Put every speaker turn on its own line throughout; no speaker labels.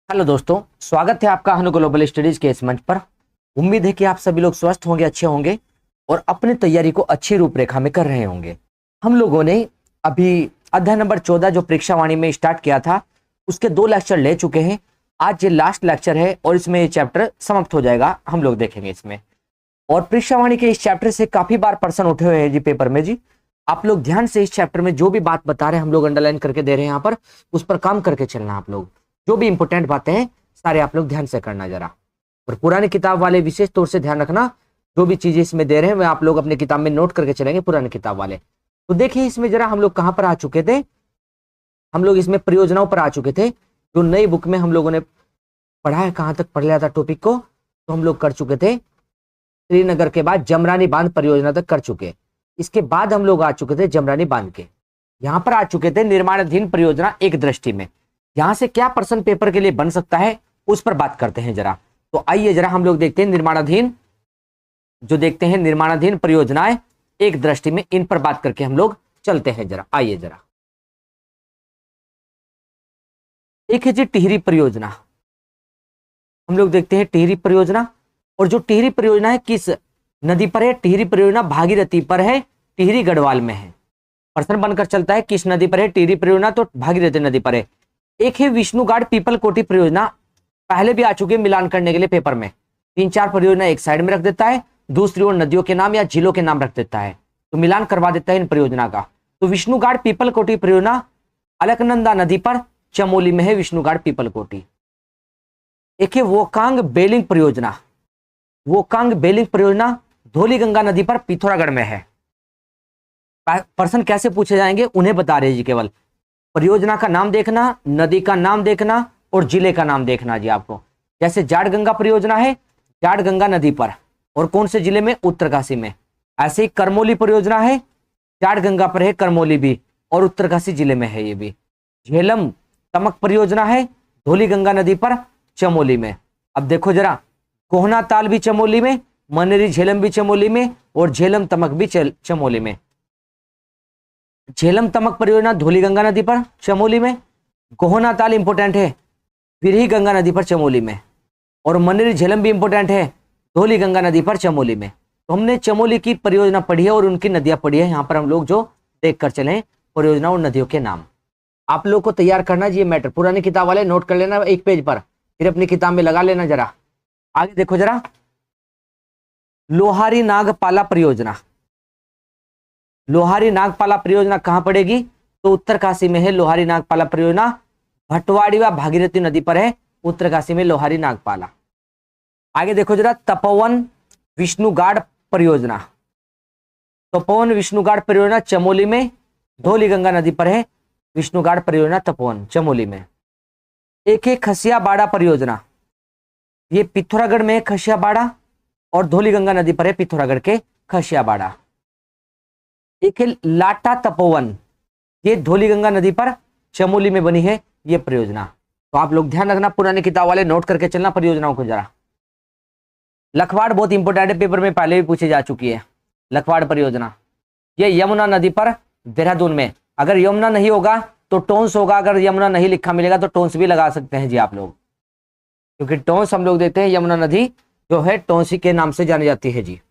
Hello दोस्तों, स्वागत है आपका अनु ग्लोबल स्टडीज के इस मंच पर। उम्मीद है कि आप सभी लोग स्वस्थ होंगे, अच्छे होंगे और अपनी तैयारी को अच्छी रूपरेखा में कर रहे होंगे। हम लोगों ने अभी अध्याय नंबर 14 जो परीक्षा वाणी में स्टार्ट किया था उसके 2 लेक्चर ले चुके हैं। आज ये लास्ट लेक्चर है और इसमें ये चैप्टर समाप्त हो जाएगा, हम लोग देखेंगे इसमें। और परीक्षा वाणी के इस चैप्टर से काफी बार प्रश्न उठे हुए हैं जी पेपर में जी। आप लोग ध्यान से इस चैप्टर में जो भी बात बता रहे हैं हम लोग अंडरलाइन करके दे रहे हैं यहाँ पर, उस पर काम करके चलना। आप लोग जो भी इंपॉर्टेंट बातें हैं सारे आप लोग ध्यान से करना जरा। और पुरानी किताब वाले विशेष तौर से ध्यान रखना, जो भी चीजें इसमें दे रहे हैं वह आप लोग अपनी किताब में नोट करके चलेंगे, पुरानी किताब वाले। तो देखिए इसमें जरा हम लोग कहाँ पर आ चुके थे। हम लोग इसमें परियोजनाओं पर आ चुके थे, जो नई बुक में हम लोगों ने पढ़ा है। कहाँ तक पढ़ लिया था टॉपिक को, तो हम लोग कर चुके थे श्रीनगर के बाद जमरानी बांध परियोजना तक कर चुके। इसके बाद हम लोग आ चुके थे जमरानी बांध के, यहाँ पर आ चुके थे निर्माणाधीन परियोजना एक दृष्टि में। यहां से क्या प्रश्न पेपर के लिए बन सकता है उस पर बात करते हैं जरा। तो आइए जरा हम लोग देखते हैं निर्माणाधीन, जो देखते हैं निर्माणाधीन परियोजनाएं एक दृष्टि में, इन पर बात करके हम लोग चलते हैं जरा। आइए जरा, एक है जी टिहरी परियोजना। हम लोग देखते हैं टिहरी परियोजना, और जो टिहरी परियोजना है किस नदी पर है? टिहरी परियोजना भागीरथी पर है, टिहरी गढ़वाल में है। प्रश्न बनकर चलता है किस नदी पर है टिहरी परियोजना, तो भागीरथी नदी पर है। एक है विष्णुगाड़ पीपल कोटी परियोजना, पहले भी आ चुके हैं मिलान करने के लिए पेपर में। 3-4 परियोजना एक साइड में रख देता है, दूसरी ओर नदियों के नाम या झीलों के नाम रख देता है, तो मिलान करवा देता है इन परियोजना का। तो विष्णुगाड़ पीपल कोटी परियोजना अलकनंदा नदी पर चमोली में है, विष्णुगाड़ पीपल कोटी। एक है वोकांग बेलिंग परियोजना, वोकांग बेलिंग परियोजना धौलीगंगा नदी पर पिथौरागढ़ में है। प्रश्न कैसे पूछे जाएंगे उन्हें बता रहे जी, केवल परियोजना का नाम देखना, नदी का नाम देखना और जिले का नाम देखना जी आपको। जैसे जाड़ गंगा परियोजना है जाड़ गंगा नदी पर, और कौन से जिले में? उत्तरकाशी में। ऐसे ही करमोली परियोजना है, जाड़ गंगा पर है करमोली भी, और उत्तरकाशी जिले में है ये भी। झेलम तमक परियोजना है धौलीगंगा नदी पर चमोली में। अब देखो जरा, कोहना ताल भी चमोली में, मनेरी झेलम भी चमोली में, और झेलम तमक भी चमोली में। झेलम तमक परियोजना धौलीगंगा नदी पर चमोली में, गोहना ताल इंपोर्टेंट है बिरही गंगा नदी पर चमोली में, और मनेरी झेलम भी इंपोर्टेंट है धौलीगंगा नदी पर चमोली में। तो हमने चमोली की परियोजना पढ़ी है और उनकी नदियां पढ़ी है। यहाँ पर हम लोग जो देख कर चले परियोजना और नदियों के नाम। आप लोग को तैयार करना जी ये मैटर, पुरानी किताब वाले नोट कर लेना एक पेज पर, फिर अपनी किताब में लगा लेना जरा। आगे देखो जरा, लोहारी नागपाला परियोजना। लोहारी नागपाला परियोजना कहां पड़ेगी? तो उत्तरकाशी में है लोहारी नागपाला परियोजना, भटवाड़ी व भागीरथी नदी पर है, उत्तरकाशी में लोहारी नागपाला। आगे देखो जरा, तपोवन विष्णुगाड़ परियोजना। तपोवन विष्णुगाड़ परियोजना चमोली में, धौलीगंगा नदी पर है, विष्णुगाड़ परियोजना तपोवन चमोली में। एक है खसियाबाड़ा परियोजना, ये पिथौरागढ़ में है खसियाबाड़ा, और धौलीगंगा नदी पर है पिथौरागढ़ के खसियाबाड़ा। एक है लाटा तपोवन, ये धौलीगंगा नदी पर चमोली में बनी है ये परियोजना। तो आप लोग ध्यान रखना, पुरानी किताब वाले नोट करके चलना परियोजनाओं को जरा। लखवाड़ बहुत इंपोर्टेंट है, पेपर में पहले भी पूछी जा चुकी है। लखवाड़ परियोजना ये यमुना नदी पर देहरादून में। अगर यमुना नहीं होगा तो टोंस होगा, अगर यमुना नहीं लिखा मिलेगा तो टोंस भी लगा सकते हैं जी आप लोग, क्योंकि टोंस हम लोग देखते हैं यमुना नदी जो है टोंसी के नाम से जानी जाती है जी,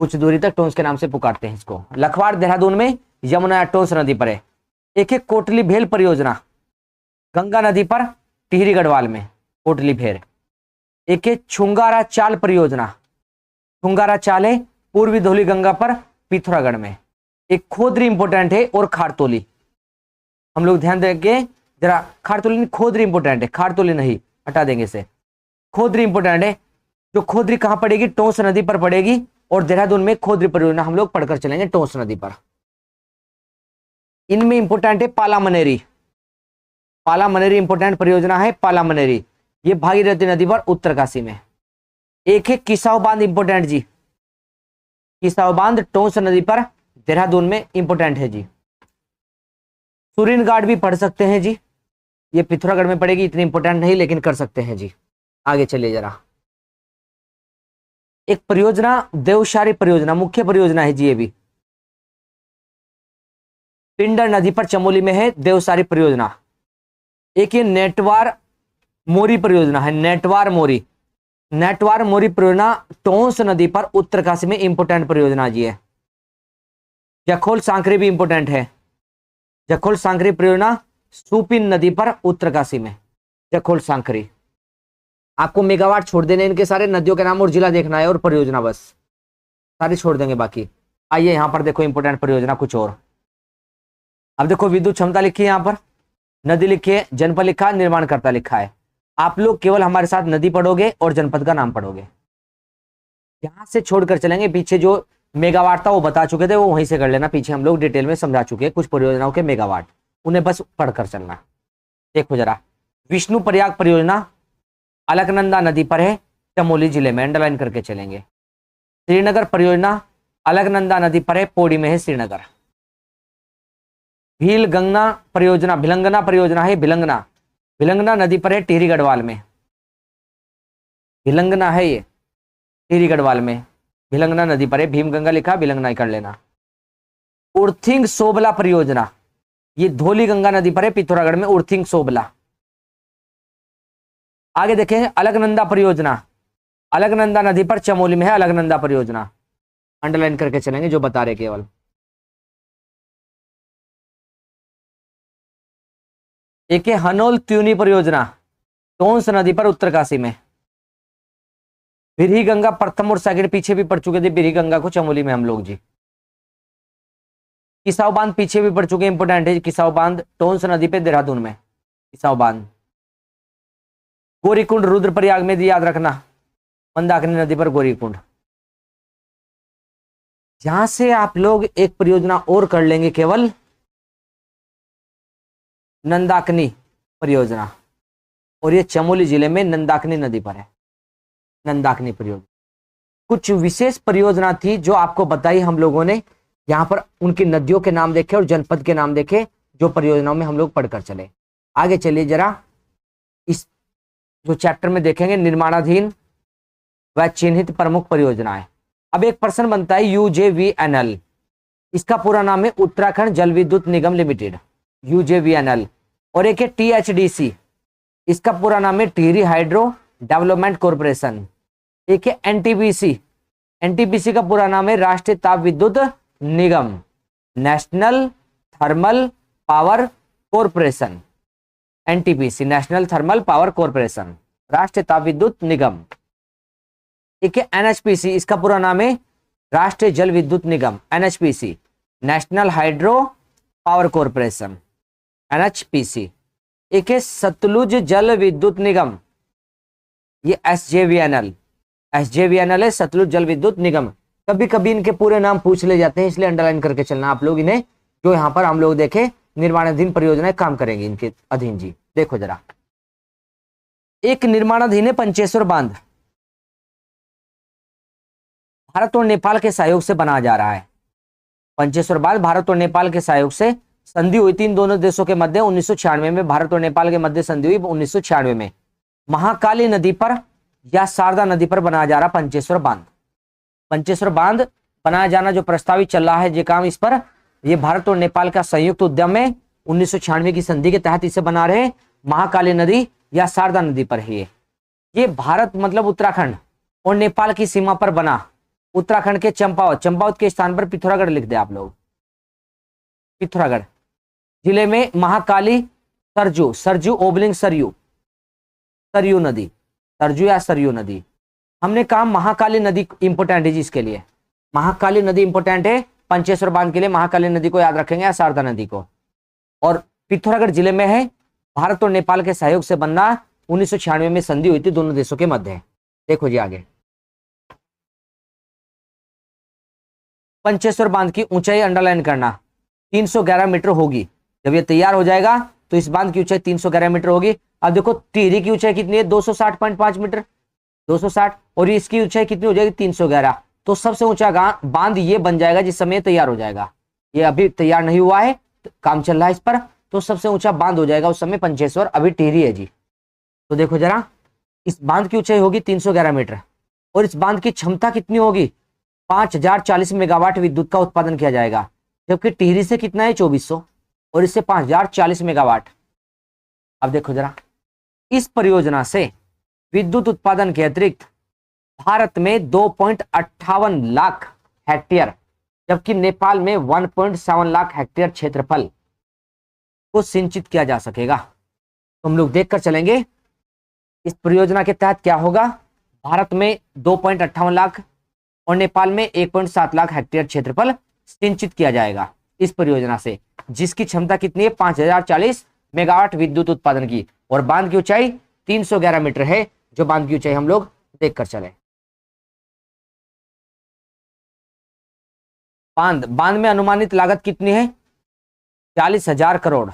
कुछ दूरी तक टोंस के नाम से पुकारते हैं इसको। लखवाड़ देहरादून में, यमुना या टोंस नदी पर है। एक है कोटली भेल परियोजना, गंगा नदी पर टिहरी गढ़वाल में, कोटली भेल। एक है छुंगारा चाल परियोजना, छुंगारा चाल है पूर्वी धौली गंगा पर पिथौरागढ़ में। एक खोदरी इंपोर्टेंट है और खारतोली, हम लोग ध्यान देंगे जरा। खारतोली नहीं, खोदरी इंपोर्टेंट है, खारतोली नहीं, हटा देंगे इसे। खोदरी इंपोर्टेंट है, जो खोदरी कहां पड़ेगी? टोंस नदी पर पड़ेगी, और देहरादून में खोदरी परियोजना हम लोग पढ़कर चलेंगे टोंस नदी पर। इनमें इंपोर्टेंट है पाला मनेरी, पाला मनेरी इंपोर्टेंट परियोजना है पाला मनेरी, ये भागीरथी नदी पर उत्तरकाशी में। एक है किसाऊ बांध इंपोर्टेंट जी, किसाऊ बांध टोंस नदी पर देहरादून में इंपोर्टेंट है जी। सुरीन घाट भी पढ़ सकते हैं जी, ये पिथौरागढ़ में पड़ेगी, इतनी इंपोर्टेंट नहीं लेकिन कर सकते हैं जी। आगे चलिए जरा, एक परियोजना देवसारी परियोजना, मुख्य परियोजना है जी ये भी, पिंडर नदी पर चमोली में है देवसारी परियोजना। एक ये नेटवार मोरी परियोजना है, नेटवार मोरी। नेटवार मोरी परियोजना टोंस नदी पर उत्तरकाशी में इंपोर्टेंट परियोजना जी है। जखोल सांकरी भी इंपोर्टेंट है। जखोल सांकरी परियोजना सुपिन नदी पर उत्तरकाशी में, जखोल सांकरी। आपको मेगावाट छोड़ देने इनके सारे, नदियों के नाम और जिला देखना है और परियोजना बस, सारी छोड़ देंगे बाकी। आइए यहां पर देखो इंपोर्टेंट परियोजना कुछ और। अब देखो विद्युत क्षमता लिखी है यहां पर, नदी लिखी है, जनपद लिखा है, निर्माणकर्ता लिखा है। आप लोग केवल हमारे साथ नदी पढ़ोगे और जनपद का नाम पढ़ोगे, यहां से छोड़कर चलेंगे। पीछे जो मेगावाट था वो बता चुके थे, वो वहीं से कर लेना, पीछे हम लोग डिटेल में समझा चुके हैं कुछ परियोजनाओं के मेगावाट, उन्हें बस पढ़कर चलना। देखो जरा, विष्णु प्रयाग परियोजना अलकनंदा नदी पर है, चमोली जिले में, अंडरलाइन करके चलेंगे। श्रीनगर परियोजना अलकनंदा नदी पर है, पौड़ी में है श्रीनगर। भिलंगना परियोजना है, भिलंगना नदी पर है, टिहरी गढ़वाल में। भिलंगना है ये, टिहरी गढ़वाल में, भिलंगना नदी पर है। भीमगंगा लिखा, भिलंगना कर लेना। उर्थिंग सोबला परियोजना, ये धौली गंगा नदी पर है, पिथौरागढ़ में, उर्थिंग सोबला। आगे देखें अलकनंदा परियोजना, अलकनंदा नदी पर चमोली में है अलकनंदा परियोजना, अंडरलाइन करके चलेंगे जो बता रहे केवल। एक है हनोल त्यूनी परियोजना, टोंस नदी पर उत्तरकाशी में। बिरही गंगा प्रथम और सेकंड पीछे भी पढ़ चुके थे, बिरही गंगा को चमोली में हम लोग जी। किसाऊ बांध पीछे भी पढ़ चुके, इंपोर्टेंट है किसाऊ बांध, टोंस नदी पे देहरादून में किसाऊ बांध। गौरीकुंड रुद्रप्रयाग में, याद रखना, मंदाकिनी नदी पर गौरीकुंड। यहां से आप लोग एक परियोजना और कर लेंगे केवल, नंदाकिनी परियोजना, और ये चमोली जिले में नंदाकिनी नदी पर है, नंदाकिनी परियोजना। कुछ विशेष परियोजना थी जो आपको बताई हम लोगों ने, यहां पर उनकी नदियों के नाम देखे और जनपद के नाम देखे, जो परियोजनाओं में हम लोग पढ़कर चले। आगे चलिए जरा, इस जो चैप्टर में देखेंगे निर्माणाधीन व चिन्हित प्रमुख परियोजनाएं। अब एक प्रश्न बनता है UJVNL, इसका पूरा नाम है उत्तराखंड जल विद्युत निगम लिमिटेड, UJVNL। और एक है THDC, इसका पूरा नाम है टिहरी हाइड्रो डेवलपमेंट कॉर्पोरेशन। एक है NTPC का पूरा नाम है राष्ट्रीय ताप विद्युत निगम, national thermal power corporation. NTPC, national thermal power corporation, राष्ट्रीय ताप विद्युत निगम। एक है NHPC, इसका पूरा नाम है राष्ट्रीय जल विद्युत निगम, NHPC, national hydro power corporation, NHPC। एक है सतलुज जल विद्युत निगम, ये SJVNL है, सतलुज जल विद्युत निगम। कभी कभी इनके पूरे नाम पूछ ले जाते हैं, इसलिए अंडरलाइन करके चलना आप लोग इन्हें, जो यहाँ पर हम लोग देखे निर्माणाधीन परियोजनाएं काम करेंगी इनके अधीन जी। देखो जरा, एक निर्माणाधीन है पंचेश्वर बांध, भारत और नेपाल के सहयोग से बनाया जा रहा है। पंचेश्वर बांध भारत और नेपाल के सहयोग से संधि हुई थी इन दोनों देशों के मध्य 1996 में, भारत और नेपाल के मध्य संधि हुई 1996 में। महाकाली नदी पर या शारदा नदी पर बनाया जा रहा पंचेश्वर बांध। पंचेश्वर बांध बनाया जाना जो प्रस्तावित चल रहा है ये काम, इस पर ये भारत और नेपाल का संयुक्त उद्यम है, 1996 की संधि के तहत इसे बना रहे। महाकाली नदी या शारदा नदी पर है ये भारत मतलब उत्तराखंड और नेपाल की सीमा पर बना। उत्तराखंड के चंपावत के स्थान पर पिथौरागढ़ लिख दे आप लोग, पिथौरागढ़ जिले में महाकाली सरजू ओबलिंग सरयू नदी, सरजू या सरयू नदी। हमने कहा महाकाली नदी इंपोर्टेंट है जी, इसके लिए महाकाली नदी इंपोर्टेंट है पंचेश्वर बांध के लिए, महाकाली नदी को याद रखेंगे या शारदा नदी को। और पिथौरागढ़ जिले में है, भारत और नेपाल के सहयोग से बनना, 1996 में संधि हुई थी दोनों देशों के मध्य। देखो जी आगे, पंचेश्वर बांध की ऊंचाई अंडरलाइन करना 311 मीटर होगी। जब ये तैयार हो जाएगा तो इस बांध की ऊंचाई 311 मीटर होगी। अब देखो टिहरी की ऊंचाई कितनी है, 260.5 मीटर, 260, और इसकी ऊंचाई कितनी हो जाएगी 311। तो सबसे ऊंचा बांध ये बन जाएगा जिस समय तैयार हो जाएगा। ये अभी तैयार नहीं हुआ है, काम चल रहा है इस पर, तो सबसे ऊंचा बांध हो जाएगा उस समय पंचेश्वर, अभी टिहरी है जी। तो देखो जरा, इस बांध की ऊंचाई होगी 311 मीटर और इस बांध की क्षमता कितनी होगी, 5040 मेगावाट विद्युत का उत्पादन किया जाएगा। जबकि टिहरी से कितना है 2400 और इससे 5040 मेगावाट। अब देखो जरा, इस परियोजना से विद्युत उत्पादन के अतिरिक्त भारत में 2.58 लाख हेक्टेयर, जबकि नेपाल में 1.7 लाख हेक्टेयर क्षेत्रफल को सिंचित किया जा सकेगा। तो हम लोग देखकर चलेंगे इस परियोजना के तहत क्या होगा। भारत में 2.58 लाख और नेपाल में 1.7 लाख हेक्टेयर क्षेत्रफल सिंचित किया जाएगा इस परियोजना से, जिसकी क्षमता कितनी है 5040 मेगावाट विद्युत उत्पादन की, और बांध की ऊंचाई 311 मीटर है, जो बांध की ऊंचाई हम लोग देखकर चले। बांध में अनुमानित लागत कितनी है 40,000 करोड़,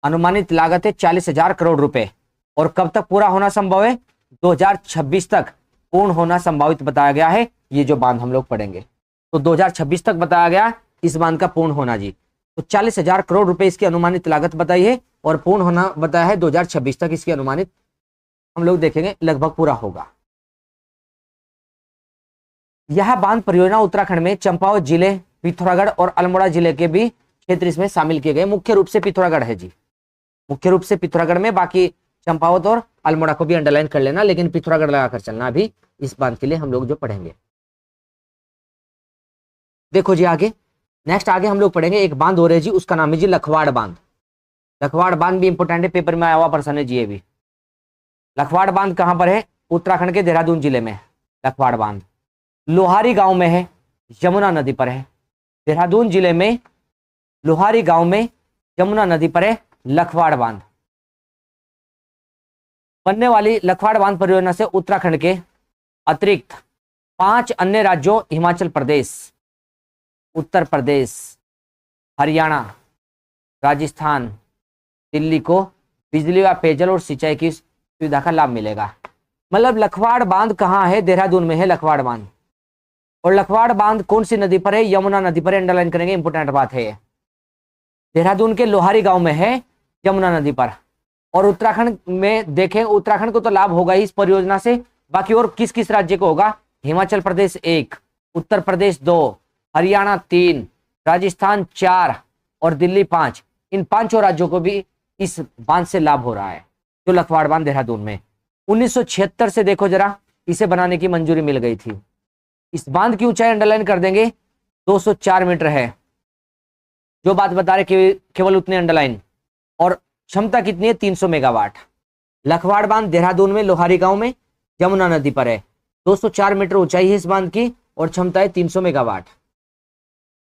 अनुमानित लागत है 40,000 करोड़ रुपए। और कब तक पूरा होना संभव है 2026 तक पूर्ण होना संभावित बताया गया है। ये जो बांध हम लोग पढ़ेंगे तो 2026 तक बताया गया इस बांध का पूर्ण होना जी। तो 40,000 करोड़ रुपए इसकी अनुमानित लागत बताई है और पूर्ण होना बताया है 2026 तक इसकी अनुमानित, हम लोग देखेंगे लगभग पूरा होगा। यह बांध परियोजना उत्तराखंड में चंपावत जिले, पिथौरागढ़ और अल्मोड़ा जिले के भी क्षेत्र इसमें शामिल किए गए। मुख्य रूप से पिथौरागढ़ है जी, मुख्य रूप से पिथौरागढ़ में, बाकी चंपावत और अल्मोड़ा को भी अंडरलाइन कर लेना, लेकिन पिथौरागढ़ लगाकर चलना अभी इस बांध के लिए हम लोग जो पढ़ेंगे। देखो जी आगे, नेक्स्ट आगे हम लोग पढ़ेंगे एक बांध और है जी, उसका नाम है जी लखवाड़ बांध। लखवाड़ बांध भी इंपोर्टेंट है, पेपर में आया हुआ प्रश्न है जी ये भी। लखवाड़ बांध कहां पर है, उत्तराखंड के देहरादून जिले में। लखवाड़ बांध लोहारी गांव में है, यमुना नदी पर है। देहरादून जिले में लोहारी गांव में यमुना नदी पर है लखवाड़ बांध। बनने वाली लखवाड़ बांध परियोजना से उत्तराखंड के अतिरिक्त 5 अन्य राज्यों हिमाचल प्रदेश, उत्तर प्रदेश, हरियाणा, राजस्थान, दिल्ली को बिजली व पेयजल और सिंचाई की सुविधा का लाभ मिलेगा। मतलब लखवाड़ बांध कहाँ है, देहरादून में है लखवाड़ बांध। और लखवाड़ बांध कौन सी नदी पर है, यमुना नदी पर, अंडरलाइन करेंगे, इंपोर्टेंट बात है। देहरादून के लोहारी गांव में है यमुना नदी पर। और उत्तराखंड में देखें, उत्तराखंड को तो लाभ होगा ही इस परियोजना से, बाकी और किस किस राज्य को होगा, हिमाचल प्रदेश 1, उत्तर प्रदेश 2, हरियाणा 3, राजस्थान 4 और दिल्ली 5, इन 5 राज्यों को भी इस बांध से लाभ हो रहा है, जो लखवाड़ बांध देहरादून में 1976 से देखो जरा इसे बनाने की मंजूरी मिल गई थी। इस बांध की ऊंचाई अंडरलाइन कर देंगे 204 मीटर है, जो बात बता रहे केवल उतने अंडरलाइन। और क्षमता कितनी है 300 मेगावाट। लखवाड़ बांध देहरादून में लोहारी गांव में यमुना नदी पर है, 204 मीटर ऊंचाई है इस बांध की और क्षमता है 300 मेगावाट।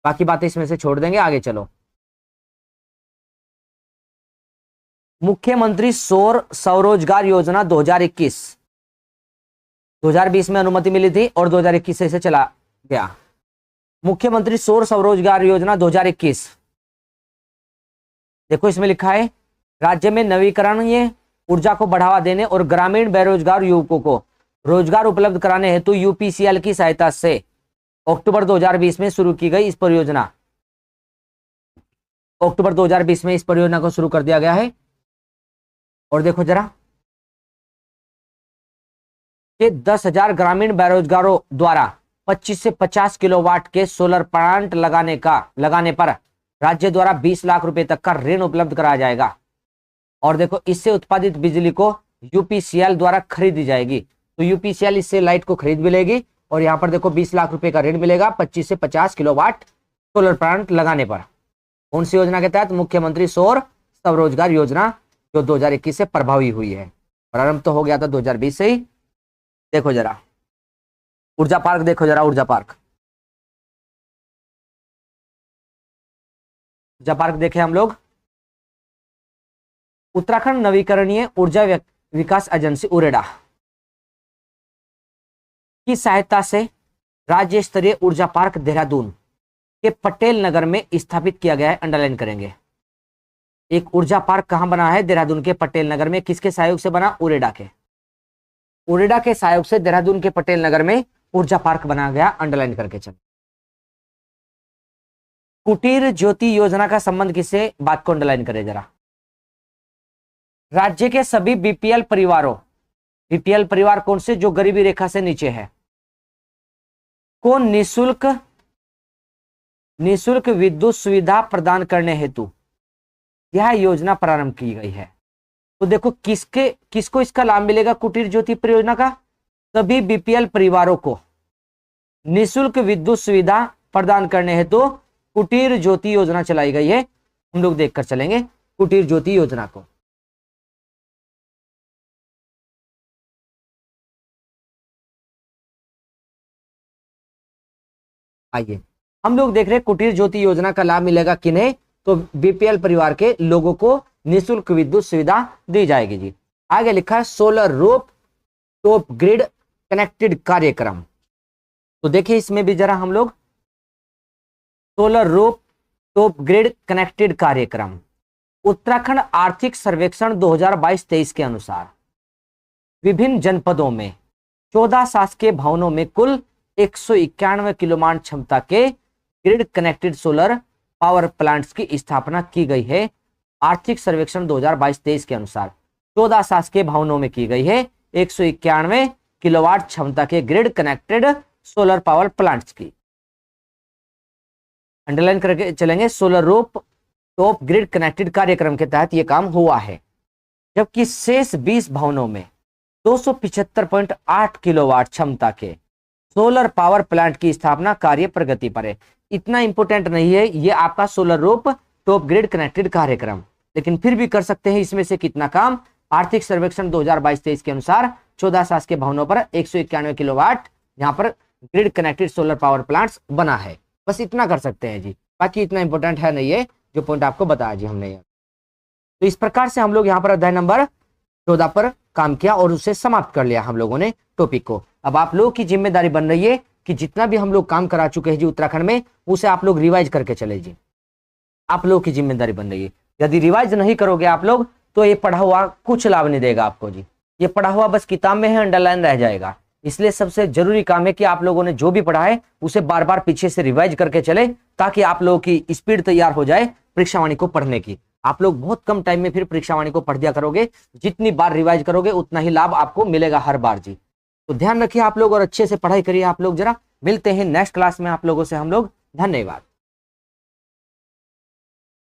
बाकी बातें इसमें से छोड़ देंगे, आगे चलो। मुख्यमंत्री सौर स्वरोजगार योजना 2020 में अनुमति मिली थी और 2021 से इसे चला गया। मुख्यमंत्री सौर स्वरोजगार योजना 2021, देखो इसमें लिखा है राज्य में नवीकरणीय ऊर्जा को बढ़ावा देने और ग्रामीण बेरोजगार युवकों को रोजगार उपलब्ध कराने हेतु यूपीसीएल की सहायता से अक्टूबर 2020 में शुरू की गई इस परियोजना, अक्टूबर 2020 में इस परियोजना को शुरू कर दिया गया है। और देखो जरा कि 10,000 ग्रामीण बेरोजगारों द्वारा 25 से 50 किलोवाट के सोलर प्लांट लगाने पर राज्य द्वारा 20 लाख रुपए तक का ऋण उपलब्ध कराया जाएगा। और देखो इससे उत्पादित बिजली को यूपीसीएल द्वारा खरीदी जाएगी, तो यूपीसीएल इससे लाइट को खरीद भी लेगी और यहाँ पर देखो 20 लाख रुपए का ऋण मिलेगा 25 से 50 किलोवाट सोलर प्लांट लगाने पर। कौन सी योजना के तहत, मुख्यमंत्री सौर स्वरोजगार योजना, जो 2021 से प्रभावी हुई है। प्रारंभ तो हो गया था 2020 से ही। देखो जरा ऊर्जा पार्क, देखो जरा ऊर्जा पार्क देखें हम लोग। उत्तराखंड नवीकरणीय ऊर्जा विकास एजेंसी उरेडा की सहायता से राज्य स्तरीय ऊर्जा पार्क देहरादून के पटेल नगर में स्थापित किया गया है, अंडरलाइन करेंगे। एक ऊर्जा पार्क कहां बना है, देहरादून के पटेल नगर में। किसके सहयोग से बना, उरेडा के सहयोग से देहरादून के पटेल नगर में ऊर्जा पार्क बना गया, अंडरलाइन करके चल। कुटीर ज्योति योजना का संबंध किससे, बात को अंडरलाइन करें जरा। राज्य के सभी बीपीएल परिवार कौन से, जो गरीबी रेखा से नीचे है, को निःशुल्क विद्युत सुविधा प्रदान करने हेतु यह योजना प्रारंभ की गई है। तो देखो किसको इसका लाभ मिलेगा कुटीर ज्योति परियोजना का? सभी बीपीएल परिवारों को निःशुल्क विद्युत सुविधा प्रदान करने हेतु कुटीर ज्योति योजना चलाई गई है। हम लोग देखकर चलेंगे कुटीर ज्योति योजना को। आइए हम लोग देख रहे हैं कुटीर ज्योति योजना का लाभ मिलेगा किन्हें? तो बीपीएल परिवार के लोगों को निःशुल्क विद्युत सुविधा दी जाएगी जी। आगे लिखा है solar roof top grid connected कार्यक्रम। तो देखिए इसमें भी जरा हम लोग solar roof top grid connected कार्यक्रम उत्तराखंड आर्थिक सर्वेक्षण 2022-23 के अनुसार विभिन्न जनपदों में 14 शासकीय भवनों में कुल 191 किलोवाट क्षमता के grid connected solar power plants की स्थापना की गई है। आर्थिक सर्वेक्षण 2022-23 के अनुसार 14 शासकीय भवनों में की गई है 191 किलोवाट क्षमता के grid connected solar power plants की। अंडरलाइन करके चलेंगे, solar roof top grid connected कार्यक्रम के तहत यह काम हुआ है, जबकि शेष 20 भवनों में 275.8 किलोवाट क्षमता के सोलर पावर प्लांट की स्थापना कार्य प्रगति पर है। इतना इंपोर्टेंट नहीं है ये आपका solar roof top grid connected कार्यक्रम, लेकिन फिर भी कर सकते हैं इसमें से कितना काम। आर्थिक सर्वेक्षण 2022-23 के अनुसार 14 शासकीय भवनों पर 191 किलोवाट यहाँ पर grid connected solar power plants बना है। बस इतना कर सकते हैं जी, बाकी इतना इंपॉर्टेंट है नहीं है जो पॉइंट आपको बताया जी हमने। तो इस प्रकार से हम लोग यहाँ पर अध्याय नंबर 14 पर काम किया और उसे समाप्त कर लिया हम लोगों ने टॉपिक को। अब आप लोगों की जिम्मेदारी बन रही है कि जितना भी हम लोग काम करा चुके हैं जी उत्तराखंड में उसे आप लोग रिवाइज करके चले जी। आप लोगों की जिम्मेदारी बन रही है, यदि रिवाइज नहीं करोगे आप लोग तो ये पढ़ा हुआ कुछ लाभ नहीं देगा आपको जी। ये पढ़ा हुआ बस किताब में है, अंडरलाइन रह जाएगा। इसलिए सबसे जरूरी काम है कि आप लोगों ने जो भी पढ़ा है उसे बार बार पीछे से रिवाइज करके चले, ताकि आप लोगों की स्पीड तैयार हो जाए परीक्षावाणी को पढ़ने की। आप लोग बहुत कम टाइम में फिर परीक्षावाणी को पढ़ दिया करोगे। जितनी बार रिवाइज करोगे उतना ही लाभ आपको मिलेगा हर बार जी। तो ध्यान रखिए आप लोग और अच्छे से पढ़ाई करिए आप लोग। जरा मिलते हैं नेक्स्ट क्लास में आप लोगों से हम लोग। धन्यवाद।